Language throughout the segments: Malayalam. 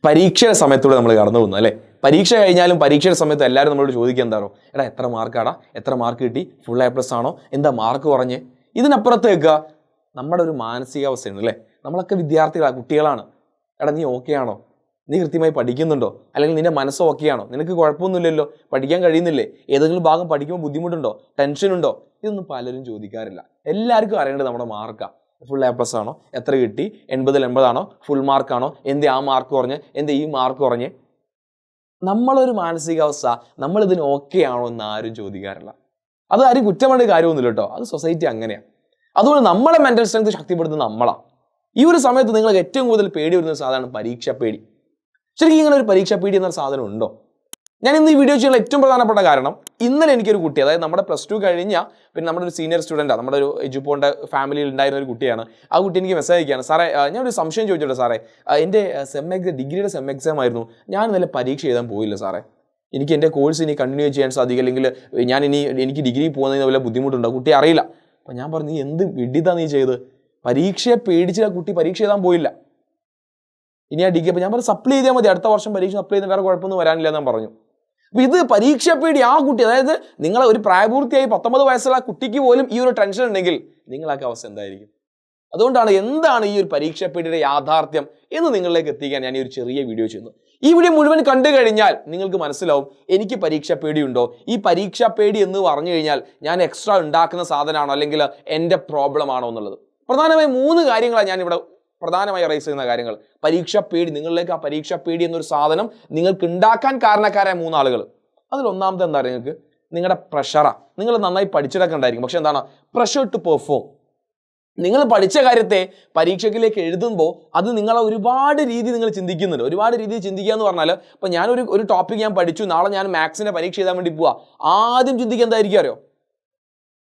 പരീക്ഷയുടെ സമയത്തൂടെ നമ്മൾ കടന്നു പോകുന്നു അല്ലേ? പരീക്ഷ കഴിഞ്ഞാലും പരീക്ഷയുടെ സമയത്ത് എല്ലാവരും നമ്മളോട് ചോദിക്കുക എന്താണോ, എടാ എത്ര മാർക്കാടാ, എത്ര മാർക്ക് കിട്ടി, ഫുൾ A+ ആണോ, എന്താ മാർക്ക് കുറഞ്ഞ്? ഇതിനപ്പുറത്തേക്ക് നമ്മുടെ ഒരു മാനസികാവസ്ഥയുണ്ട് അല്ലേ? നമ്മളൊക്കെ വിദ്യാർത്ഥികളാണ്, കുട്ടികളാണ്. എടാ നീ ഓക്കെ ആണോ, നീ കൃത്യമായി പഠിക്കുന്നുണ്ടോ, അല്ലെങ്കിൽ നിന്റെ മനസ്സ് ഓക്കെയാണോ, നിനക്ക് കുഴപ്പമൊന്നുമില്ലല്ലോ, പഠിക്കാൻ കഴിയുന്നില്ലേ, ഏതെങ്കിലും ഭാഗം പഠിക്കുമ്പോൾ ബുദ്ധിമുട്ടുണ്ടോ, ടെൻഷനുണ്ടോ? ഇതൊന്നും പലരും ചോദിക്കാറില്ല. എല്ലാവർക്കും അറിയേണ്ടത് നമ്മുടെ മാർക്കാണ്. ഫുൾ A+ ആണോ, എത്ര കിട്ടി, 80-ൽ 80 ആണോ, ഫുൾ മാർക്കാണോ, എന്തേ ആ മാർക്ക് കുറഞ്ഞ്, എന്തേ ഈ മാർക്ക് കുറഞ്ഞ്? നമ്മളൊരു മാനസികാവസ്ഥ, നമ്മളിതിന് ഓക്കെ ആണോ എന്ന് ആരും ചോദിക്കാറില്ല. അത് ആരും കുറ്റം വേണ്ട കാര്യമൊന്നുമില്ല കേട്ടോ, അത് സൊസൈറ്റി അങ്ങനെയാണ്. അതുകൊണ്ട് നമ്മളെ മെന്റൽ സ്ട്രെങ്ത് ശക്തിപ്പെടുത്തുന്നത് നമ്മളാണ്. ഈ ഒരു സമയത്ത് നിങ്ങൾക്ക് ഏറ്റവും കൂടുതൽ പേടി വരുന്ന സാധനമാണ് പരീക്ഷാ പേടി. ശരിക്കും ഇങ്ങനെ ഒരു പരീക്ഷാ പേടി എന്നൊരു സാധനം ഉണ്ടോ? ഞാൻ ഇന്ന് ഈ വീഡിയോ ചെയ്യാനുള്ള ഏറ്റവും പ്രധാനപ്പെട്ട കാരണം, ഇന്നലെ എനിക്കൊരു കുട്ടി, അതായത് നമ്മുടെ +2 കഴിഞ്ഞ പിന്നെ നമ്മുടെ ഒരു സീനിയർ സ്റ്റുഡൻറ്റാണ്, നമ്മുടെ ഒരു എജുപോൻ്റെ ഫാമിലിയിൽ ഉണ്ടായിരുന്ന ഒരു കുട്ടിയാണ്. ആ കുട്ടി എനിക്ക് മെസ്സേജ് അയക്കുകയാണ്, സാറേ ഞാനൊരു സംശയം ചോദിച്ചോട്ടെ സാറേ, എൻ്റെ ഡിഗ്രിയുടെ സെം എക്സാം ആയിരുന്നു, ഞാൻ ഇന്നലെ പരീക്ഷ എഴുതാൻ പോയില്ല സാറേ, എനിക്ക് എൻ്റെ കോഴ്സ് ഇനി കണ്ടിന്യൂ ചെയ്യാൻ സാധിക്കും, അല്ലെങ്കിൽ എനിക്ക് ഡിഗ്രി പോകുന്നതിന് വല്ല ബുദ്ധിമുട്ടുണ്ടോ? കുട്ടി അറിയില്ല. അപ്പം ഞാൻ പറഞ്ഞു, നീ എന്ത് വിഡിതാ നീ ചെയ്ത്? പരീക്ഷയെ പേടിച്ച് ആ കുട്ടി പരീക്ഷ എഴുതാൻ പോയില്ല. ഇനി ആ ഡിഗ്രി, അപ്പം ഞാൻ പറഞ്ഞു സപ്ലൈ ചെയ്താൽ മതി, അടുത്ത വർഷം പരീക്ഷ സപ്ലൈ ചെയ്ത് വേറെ കുഴപ്പമൊന്നും വരാനില്ല എന്ന് പറഞ്ഞു. അപ്പം ഇത് പരീക്ഷ പേടി ആ കുട്ടി, അതായത് നിങ്ങൾ ഒരു പ്രായപൂർത്തിയായി 19 വയസ്സുള്ള കുട്ടിക്ക് പോലും ഈ ഒരു ടെൻഷൻ ഉണ്ടെങ്കിൽ നിങ്ങളൊക്കെ അവസ്ഥ എന്തായിരിക്കും? അതുകൊണ്ടാണ് എന്താണ് ഈ ഒരു പരീക്ഷ പേടിയുടെ യാഥാർത്ഥ്യം എന്ന് നിങ്ങളിലേക്ക് എത്തിക്കാൻ ഞാൻ ഈ ഒരു ചെറിയ വീഡിയോ ചെയ്യുന്നു. ഈ വീഡിയോ മുഴുവൻ കണ്ടു കഴിഞ്ഞാൽ നിങ്ങൾക്ക് മനസ്സിലാവും എനിക്ക് പരീക്ഷ പേടിയുണ്ടോ, ഈ പരീക്ഷ പേടി എന്ന് പറഞ്ഞു കഴിഞ്ഞാൽ ഞാൻ എക്സ്ട്രാ ഉണ്ടാക്കുന്ന സാധനമാണോ, അല്ലെങ്കിൽ എൻ്റെ പ്രോബ്ലം ആണോ എന്നുള്ളത്. പ്രധാനമായും 3 കാര്യങ്ങളാണ് ഞാനിവിടെ പ്രധാനമായി റൈസ് ചെയ്യുന്ന കാര്യങ്ങൾ. പരീക്ഷ പേടി, നിങ്ങളിലേക്ക് ആ പരീക്ഷ പേടി എന്നൊരു സാധനം നിങ്ങൾക്ക് ഉണ്ടാക്കാൻ കാരണക്കാരായ 3 ആളുകൾ. അതിൽ ഒന്നാമത്തെ എന്താ പറയുക, നിങ്ങൾക്ക് നിങ്ങളുടെ പ്രഷറാണ്. നിങ്ങൾ നന്നായി പഠിച്ചിട്ടൊക്കെ ഉണ്ടായിരിക്കും, പക്ഷെ എന്താണ് പ്രഷർ ടു പെർഫോം. നിങ്ങൾ പഠിച്ച കാര്യത്തെ പരീക്ഷയ്ക്കിലേക്ക് എഴുതുമ്പോൾ അത് നിങ്ങളെ ഒരുപാട് രീതി നിങ്ങൾ ചിന്തിക്കുന്നുണ്ട്. ഒരുപാട് രീതിയിൽ ചിന്തിക്കുക എന്ന് പറഞ്ഞാൽ, ഇപ്പം ഞാനൊരു ടോപ്പിക് ഞാൻ പഠിച്ചു, നാളെ ഞാൻ മാത്സിൻ്റെ പരീക്ഷ എഴുതാൻ വേണ്ടി പോവാ, ആദ്യം ചിന്തിക്കുക എന്തായിരിക്കും അറിയോ?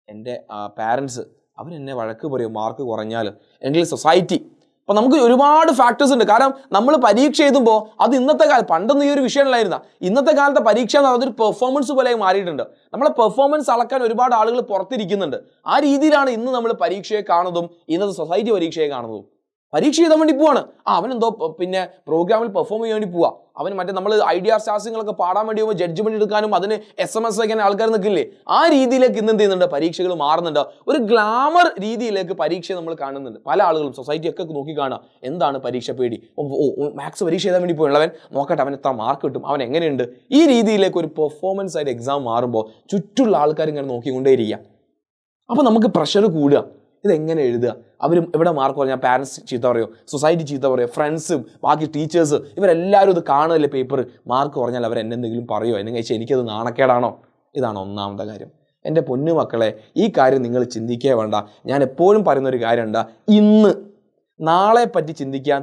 എൻ്റെ പാരൻസ് അവരെന്നെ വഴക്ക് പറയും മാർക്ക് കുറഞ്ഞാൽ, അല്ലെങ്കിൽ സൊസൈറ്റി. അപ്പോൾ നമുക്ക് ഒരുപാട് ഫാക്ടേഴ്സ് ഉണ്ട്. കാരണം നമ്മൾ പരീക്ഷ എഴുതുമ്പോൾ അത് ഇന്നത്തെ കാലം, പണ്ടൊന്നും ഈ ഒരു വിഷയമല്ലായിരുന്ന, ഇന്നത്തെ കാലത്തെ പരീക്ഷ എന്ന് പറയുന്നത് ഒരു പെർഫോമൻസ് പോലെ മാറിയിട്ടുണ്ട്. നമ്മളെ പെർഫോമൻസ് അളക്കാൻ ഒരുപാട് ആളുകൾ പുറത്തിരിക്കുന്നുണ്ട്. ആ രീതിയിലാണ് ഇന്ന് നമ്മൾ പരീക്ഷയെ കാണുന്നതും ഇന്നത്തെ സൊസൈറ്റി പരീക്ഷയെ കാണുന്നതും. പരീക്ഷ എഴുതാൻ വേണ്ടി പോവാണ്, അവനെന്തോ പിന്നെ പ്രോഗ്രാമിൽ പെർഫോം ചെയ്യാൻ വേണ്ടി പോവാ, അവൻ മറ്റേ നമ്മൾ ഐഡിയ സ്റ്റാർസിങ്ങളൊക്കെ പാടാൻ വേണ്ടി പോകുമ്പോൾ ജഡ്ജ്മെന്റ് എടുക്കാനും അതിന് SMS വയ്ക്കാൻ ആൾക്കാർ നിൽക്കില്ലേ, ആ രീതിയിലേക്ക് ഇന്ന് എന്ത് ചെയ്യുന്നുണ്ട്, പരീക്ഷകൾ മാറുന്നുണ്ട്. ഒരു ഗ്ലാമർ രീതിയിലേക്ക് പരീക്ഷ നമ്മൾ കാണുന്നുണ്ട്. പല ആളുകളും സൊസൈറ്റി ഒക്കെ നോക്കി കാണുക, എന്താണ് പരീക്ഷ പേടി, മാത്സ് പരീക്ഷ എഴുതാൻ വേണ്ടി പോയുള്ളവൻ നോക്കട്ടെ അവൻ എത്ര മാർക്ക് കിട്ടും, അവൻ എങ്ങനെയുണ്ട്, ഈ രീതിയിലേക്ക് ഒരു പെർഫോമൻസ് ആയിട്ട് എക്സാം മാറുമ്പോൾ ചുറ്റുള്ള ആൾക്കാർ ഇങ്ങനെ നോക്കിക്കൊണ്ടേയിരിക്കുക. അപ്പോൾ നമുക്ക് പ്രഷർ കൂടുക, ഇതെങ്ങനെ എഴുതുക, അവരും എവിടെ മാർക്ക് പറഞ്ഞാൽ പാരൻസ് ചീത്ത പറയോ, സൊസൈറ്റി ചീത്ത പറയോ, ഫ്രണ്ട്സും ബാക്കി ടീച്ചേഴ്സ് ഇവരെല്ലാവരും ഇത് കാണുമല്ലേ പേപ്പർ, മാർക്ക് പറഞ്ഞാൽ അവരെന്തെങ്കിലും പറയോ, എന്നെ കഴിച്ചാൽ എനിക്കത് നാണക്കേടാണോ? ഇതാണ് ഒന്നാമത്തെ കാര്യം. എൻ്റെ പൊന്നു മക്കളെ, ഈ കാര്യം നിങ്ങൾ ചിന്തിക്കേ വേണ്ട. ഞാൻ എപ്പോഴും പറയുന്നൊരു കാര്യമുണ്ട്, ഇന്ന് നാളെ പറ്റി ചിന്തിക്കാൻ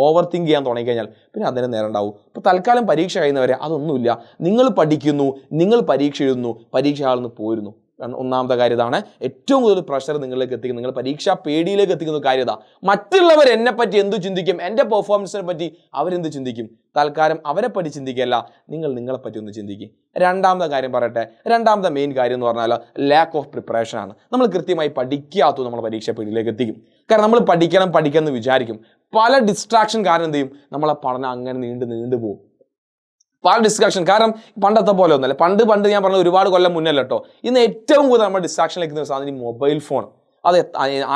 ഓവർ തിങ്ക് ചെയ്യാൻ തുടങ്ങിക്കഴിഞ്ഞാൽ പിന്നെ അതിന് നേരം ഉണ്ടാവും. ഇപ്പോൾ തൽക്കാലം പരീക്ഷ കഴിയുന്നവരെ അതൊന്നുമില്ല, നിങ്ങൾ പഠിക്കുന്നു, നിങ്ങൾ പരീക്ഷ എഴുതുന്നു, പരീക്ഷ ആളിന്ന് പോരുന്നു. ഒന്നാമത്തെ കാര്യം ഇതാണ്. ഏറ്റവും കൂടുതൽ പ്രഷർ നിങ്ങളിലേക്ക് എത്തിക്കുന്നത്, നിങ്ങൾ പരീക്ഷാ പേടിയിലേക്ക് എത്തിക്കുന്ന കാര്യം ഇതാ. മറ്റുള്ളവർ എന്നെ പറ്റി എന്തു ചിന്തിക്കും, എൻ്റെ പെർഫോമൻസിനെ പറ്റി അവരെന്ത് ചിന്തിക്കും? തൽക്കാലം അവരെ പറ്റി ചിന്തിക്കല്ല, നിങ്ങളെ പറ്റി ഒന്ന് ചിന്തിക്കും. രണ്ടാമത്തെ കാര്യം പറയട്ടെ. രണ്ടാമത്തെ മെയിൻ കാര്യം എന്ന് പറഞ്ഞാൽ ലാക്ക് ഓഫ് പ്രിപ്പറേഷൻ ആണ്. നമ്മൾ കൃത്യമായി പഠിക്കാത്തത് നമ്മൾ പരീക്ഷാ പേടിയിലേക്ക് എത്തിക്കും. കാരണം നമ്മൾ പഠിക്കണം എന്ന് വിചാരിക്കും, പല ഡിസ്ട്രാക്ഷൻ കാരണം എന്ത് ചെയ്യും, നമ്മളെ പഠനം അങ്ങനെ നീണ്ടു പോകും. പല ഡിസ്ട്രാക്ഷൻ. കാരണം പണ്ടത്തെ പോലെ ഒന്നല്ല, പണ്ട് ഞാൻ പറഞ്ഞത് ഒരുപാട് കൊല്ലം മുന്നല്ല കേട്ടോ. ഇന്ന് ഏറ്റവും കൂടുതൽ നമ്മൾ ഡിസ്ട്രാക്ഷനിലേക്ക് സാധനം ഈ മൊബൈൽ ഫോൺ. അത്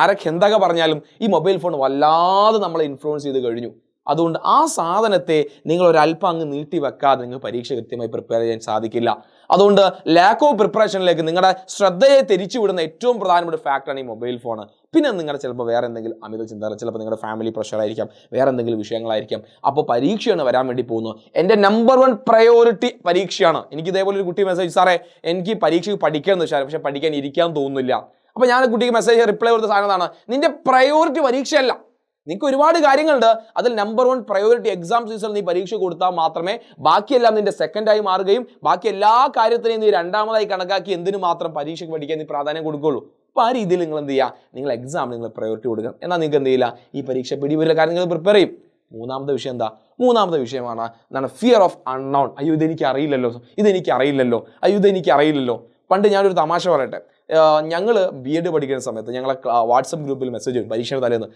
ആരൊക്കെ എന്തൊക്കെ പറഞ്ഞാലും ഈ മൊബൈൽ ഫോൺ വല്ലാതെ നമ്മളെ ഇൻഫ്ലുവൻസ് ചെയ്ത് കഴിഞ്ഞു. അതുകൊണ്ട് ആ സാധനത്തെ നിങ്ങൾ ഒരല്പം അങ്ങ് നീട്ടി വെക്കാതെ നിങ്ങൾക്ക് പരീക്ഷ കൃത്യമായി പ്രിപ്പയർ ചെയ്യാൻ സാധിക്കില്ല. അതുകൊണ്ട് ലാക്ക് ഓഫ് പ്രിപ്പറേഷനിലേക്ക് നിങ്ങളുടെ ശ്രദ്ധയെ തിരിച്ചുവിടുന്ന ഏറ്റവും പ്രധാനപ്പെട്ട ഫാക്ടറാണ് ഈ മൊബൈൽ ഫോൺ. പിന്നെ നിങ്ങളുടെ ചിലപ്പോൾ വേറെ എന്തെങ്കിലും അമിത ചിന്ത, ചിലപ്പോൾ നിങ്ങളുടെ ഫാമിലി പ്രഷറായിരിക്കാം, വേറെ എന്തെങ്കിലും വിഷയങ്ങളായിരിക്കാം. അപ്പോൾ പരീക്ഷയാണ് വരാൻ വേണ്ടി പോകുന്നത്. എൻ്റെ നമ്പർ 1 പ്രയോറിറ്റി പരീക്ഷയാണ്. എനിക്ക് ഇതേപോലെ ഒരു കുട്ടി മെസ്സേജ്, സാറേ എനിക്ക് പരീക്ഷയ്ക്ക് പഠിക്കാമെന്ന് വെച്ചാൽ പക്ഷേ പഠിക്കാൻ ഇരിക്കാൻ തോന്നുന്നില്ല. അപ്പോൾ ഞാൻ കുട്ടിക്ക് മെസ്സേജ് റിപ്ലൈ കൊടുത്ത സാധനം എന്താണ്, നിന്റെ പ്രയോറിറ്റി പരീക്ഷയല്ല. നിങ്ങൾക്ക് ഒരുപാട് കാര്യങ്ങളുണ്ട്, അതിൽ നമ്പർ 1 പ്രയോറിറ്റി എക്സാം സീസണിൽ നീ പരീക്ഷ കൊടുത്താൽ മാത്രമേ ബാക്കിയെല്ലാം നിന്റെ സെക്കൻഡായി മാറുകയും ബാക്കി എല്ലാ കാര്യത്തിനെയും നീ രണ്ടാമതായി കണക്കാക്കി എന്തിനു മാത്രം പരീക്ഷയ്ക്ക് പഠിക്കാൻ നീ പ്രാധാന്യം കൊടുക്കുകയുള്ളൂ. അപ്പോൾ ആ രീതിയിൽ നിങ്ങൾ എന്ത് ചെയ്യുക, നിങ്ങൾ എക്സാം നിങ്ങൾ പ്രയോറിറ്റി കൊടുക്കണം. എന്നാൽ നിങ്ങൾക്ക് എന്ത് ചെയ്യില്ല, ഈ പരീക്ഷ പിടിവരുന്ന കാര്യങ്ങൾ പ്രിപ്പയർ ചെയ്യും. മൂന്നാമത്തെ വിഷയം എന്താ? മൂന്നാമത്തെ വിഷയമാണ് എന്താണ്, ഫിയർ ഓഫ് അൺനോൺ. അയ്യോ ഇതെനിക്ക് അറിയില്ലല്ലോ, അയ്യോ ഇതെനിക്ക് അറിയില്ലല്ലോ. പണ്ട് ഞാനൊരു തമാശ പറയട്ടെ. ഞങ്ങൾ BEd പഠിക്കുന്ന സമയത്ത് ഞങ്ങളെ വാട്സപ്പ് ഗ്രൂപ്പിൽ മെസ്സേജ് വരും പരീക്ഷയുടെ തലേന്ന്.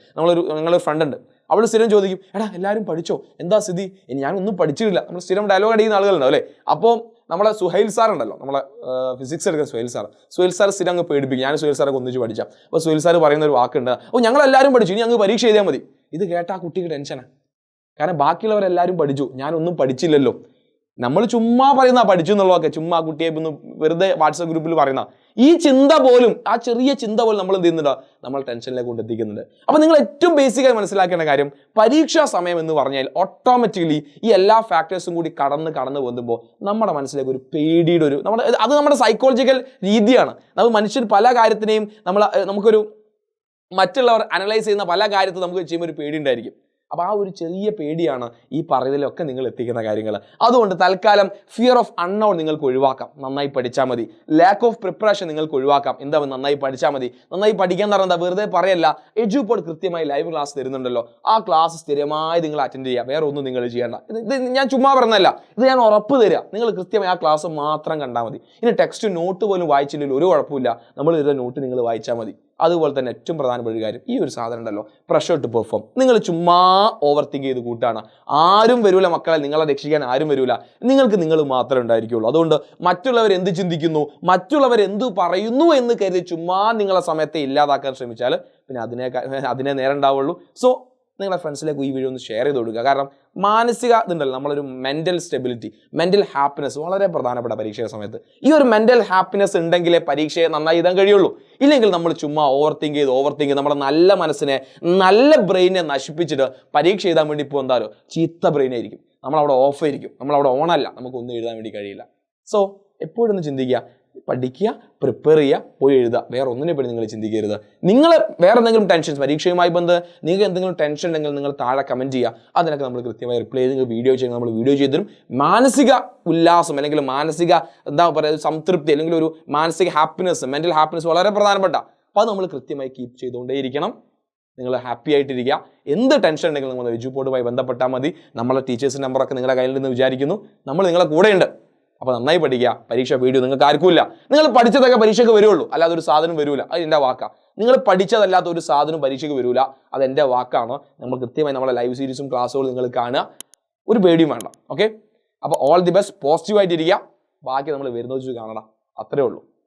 ഞങ്ങളൊരു ഫ്രണ്ട് ഉണ്ട്, അവൾ സ്ഥിരം ചോദിക്കും, എടാ എല്ലാവരും പഠിച്ചോ, എന്താ സ്ഥിതി, ഞാനൊന്നും പഠിച്ചിട്ടില്ല. നമ്മൾ സ്ഥിരം ഡയലോഗ് അടിക്കുന്ന ആളുകളുണ്ടാവും അല്ലേ. അപ്പോൾ നമ്മളെ സുഹൈൽ സാർ ഉണ്ടല്ലോ, നമ്മളെ ഫിസിക്സ് എടുക്കുന്ന സുഹൈൽ സാർ സ്ഥിരം അങ്ങ് പേടിപ്പിക്കും. ഞാൻ സുഹൈൽ സാറൊക്കെ ഒന്നിച്ച് പഠിച്ചാൽ. അപ്പോൾ സുഹൈൽ സാർ പറയുന്ന ഒരു വാക്കുണ്ട്, ഞങ്ങളെല്ലാവരും പഠിച്ചു, ഇനി അങ്ങ് പരീക്ഷ എഴുതിയാൽ മതി. ഇത് കേട്ടാൽ ആ കുട്ടിക്ക് ടെൻഷനാണ്. കാരണം ബാക്കിയുള്ളവരെല്ലാവരും പഠിച്ചു, ഞാനൊന്നും പഠിച്ചില്ലല്ലോ. നമ്മൾ ചുമ്മാ പറയുന്ന പഠിച്ചു എന്നുള്ളതൊക്കെ ചുമ്മാ കുട്ടിയെ ഒന്ന് വെറുതെ വാട്സപ്പ് ഗ്രൂപ്പിൽ പറയുന്ന ഈ ചിന്ത പോലും, ആ ചെറിയ ചിന്ത പോലും നമ്മൾ എന്ത് ചെയ്യുന്നുണ്ട്, നമ്മൾ ടെൻഷനിലേക്ക് കൊണ്ടെത്തിക്കുന്നുണ്ട്. അപ്പോൾ നിങ്ങൾ ഏറ്റവും ബേസിക്കായി മനസ്സിലാക്കേണ്ട കാര്യം, പരീക്ഷാ സമയം എന്ന് പറഞ്ഞാൽ ഓട്ടോമാറ്റിക്കലി ഈ എല്ലാ ഫാക്ടേഴ്സും കൂടി കടന്ന് പോകുമ്പോൾ നമ്മുടെ മനസ്സിലേക്ക് ഒരു പേടിയുടെ ഒരു അത് നമ്മുടെ സൈക്കോളജിക്കൽ രീതിയാണ്. നമ്മൾ മനുഷ്യർ പല കാര്യത്തിനെയും നമുക്കൊരു മറ്റുള്ളവർ അനലൈസ് ചെയ്യുന്ന പല കാര്യത്തിൽ നമുക്ക് ചെയ്യുമ്പോൾ ഒരു പേടി ഉണ്ടായിരിക്കും. അപ്പോൾ ആ ഒരു ചെറിയ പേടിയാണ് ഈ പറയുന്നതിലൊക്കെ നിങ്ങൾ എത്തിക്കുന്ന കാര്യങ്ങൾ. അതുകൊണ്ട് തൽക്കാലം ഫിയർ ഓഫ് അൺനോൺ നിങ്ങൾക്ക് ഒഴിവാക്കാം, നന്നായി പഠിച്ചാൽ മതി. ലാക്ക് ഓഫ് പ്രിപ്പറേഷൻ നിങ്ങൾക്ക് ഒഴിവാക്കാം, എന്താ നന്നായി പഠിച്ചാൽ മതി. നന്നായി പഠിക്കാൻ പറഞ്ഞാൽ എന്താ, വെറുതെ പറയല്ല. എഡ്യൂപോഡ് കൃത്യമായി ലൈവ് ക്ലാസ് തരുന്നുണ്ടല്ലോ, ആ ക്ലാസ് സ്ഥിരമായി നിങ്ങൾ അറ്റൻഡ് ചെയ്യുക, വേറെ ഒന്നും നിങ്ങൾ ചെയ്യേണ്ട. ഇത് ഞാൻ ചുമ്മാ പറഞ്ഞല്ല, ഇത് ഞാൻ ഉറപ്പ് തരിക. നിങ്ങൾ കൃത്യമായി ആ ക്ലാസ് മാത്രം കണ്ടാൽ മതി. ഇനി ടെക്സ്റ്റ് നോട്ട് പോലും വായിച്ചില്ലെങ്കിൽ ഒരു കുഴപ്പമില്ല, നമ്മൾ ഇതിൻ്റെ നോട്ട് നിങ്ങൾ വായിച്ചാൽ മതി. അതുപോലെ തന്നെ ഏറ്റവും പ്രധാനപ്പെട്ട ഒരു കാര്യം, ഈ ഒരു സാധനം ഉണ്ടല്ലോ, പ്രഷർ ടു പെർഫോം. നിങ്ങൾ ചുമ്മാ ഓവർ തിങ്ക് ചെയ്ത് കൂട്ടാണ്. ആരും വരൂല മക്കളെ, നിങ്ങളെ രക്ഷിക്കാൻ ആരും വരൂല, നിങ്ങൾ മാത്രമേ ഉണ്ടായിരിക്കുള്ളൂ. അതുകൊണ്ട് മറ്റുള്ളവർ എന്ത് ചിന്തിക്കുന്നു, മറ്റുള്ളവർ എന്ത് പറയുന്നു എന്ന് കരുതി ചുമ്മാ നിങ്ങളെ സമയത്തെ ഇല്ലാതാക്കാൻ ശ്രമിച്ചാൽ പിന്നെ അതിനെ നേരം ഉണ്ടാവുള്ളൂ. സോ നിങ്ങളുടെ ഫ്രണ്ട്സിലേക്ക് ഈ വീഡിയോ ഒന്ന് ഷെയർ ചെയ്ത് കൊടുക്കുക. കാരണം മാനസിക ഇതുണ്ടല്ലോ, നമ്മളൊരു മെൻ്റൽ സ്റ്റെബിലിറ്റി, മെൻ്റൽ ഹാപ്പിനെസ് വളരെ പ്രധാനപ്പെട്ട പരീക്ഷയുടെ സമയത്ത്. ഈ ഒരു മെൻ്റൽ ഹാപ്പിനെസ് ഉണ്ടെങ്കിലേ പരീക്ഷയെ നന്നായി എഴുതാൻ കഴിയുള്ളൂ. ഇല്ലെങ്കിൽ നമ്മൾ ചുമ്മാ ഓവർ തിങ്ക് ചെയ്ത് നമ്മുടെ നല്ല മനസ്സിനെ, നല്ല ബ്രെയിനെ നശിപ്പിച്ചിട്ട് പരീക്ഷ എഴുതാൻ വേണ്ടി ഇപ്പോൾ എന്തായാലും ചീത്ത ബ്രെയിനായിരിക്കും, നമ്മളവിടെ ഓഫ് ആയിരിക്കും, നമ്മളവിടെ ഓണല്ല, നമുക്കൊന്നും എഴുതാൻ വേണ്ടി കഴിയില്ല. സോ എപ്പോഴും ഒന്ന് ചിന്തിക്കുക, പഠിക്കുക, പ്രിപ്പയർ ചെയ്യുക, പോയി എഴുതുക. വേറെ ഒന്നിനെ പറ്റി നിങ്ങൾ ചിന്തിക്കരുത്. നിങ്ങൾ വേറെ എന്തെങ്കിലും ടെൻഷൻസ്, പരീക്ഷയുമായി ബന്ധം നിങ്ങൾക്ക് എന്തെങ്കിലും ടെൻഷൻ ഉണ്ടെങ്കിൽ നിങ്ങൾ താഴെ കമൻറ്റ് ചെയ്യുക. അതിനൊക്കെ നമ്മൾ കൃത്യമായി റിപ്ലൈ ചെയ്ത് നിങ്ങൾ വീഡിയോ ചെയ്യുക, നമ്മൾ വീഡിയോ ചെയ്തു തരും. മാനസിക ഉല്ലാസം അല്ലെങ്കിൽ മാനസിക എന്താ പറയുക സംതൃപ്തി അല്ലെങ്കിൽ ഒരു മാനസിക ഹാപ്പിനെസ്, മെൻ്റൽ ഹാപ്പിനെസ് വളരെ പ്രധാനപ്പെട്ട. അപ്പോൾ അത് നമ്മൾ കൃത്യമായി കീപ്പ് ചെയ്തുകൊണ്ടേയിരിക്കണം. നിങ്ങൾ ഹാപ്പി ആയിട്ടിരിക്കുക. എന്ത് ടെൻഷൻ ഉണ്ടെങ്കിലും നിങ്ങൾ എഡ്യൂപോഡുമായി ബന്ധപ്പെട്ടാൽ മതി. നമ്മളെ ടീച്ചേഴ്സിൻ്റെ നമ്പറൊക്കെ നിങ്ങളുടെ കയ്യിലുണ്ടെന്ന് വിചാരിക്കുന്നു. നമ്മൾ നിങ്ങളെ കൂടെയുണ്ട്. അപ്പോൾ നന്നായി പഠിക്കുക. പരീക്ഷ വീഡിയോ നിങ്ങൾക്ക് ആർക്കുമില്ല. നിങ്ങൾ പഠിച്ചതൊക്കെ പരീക്ഷയ്ക്ക് വരുള്ളൂ, അല്ലാതെ ഒരു സാധനം വരില്ല. അത് എൻ്റെ വാക്കാണ്. നിങ്ങൾ പഠിച്ചതല്ലാത്ത ഒരു സാധനം പരീക്ഷയ്ക്ക് വരില്ല, അത് എൻ്റെ വാക്കാണ്. നമ്മൾ കൃത്യമായി നമ്മളെ ലൈവ് സീരീസും ക്ലാസ്സുകളും നിങ്ങൾ കാണുക, ഒരു പേടിയും വേണ്ട. ഓക്കെ, അപ്പോൾ ഓൾ ദി ബെസ്റ്റ്, പോസിറ്റീവായിട്ടിരിക്കുക. ബാക്കി നമ്മൾ വരുന്നത് വെച്ച് കാണണം, അത്രേ ഉള്ളൂ.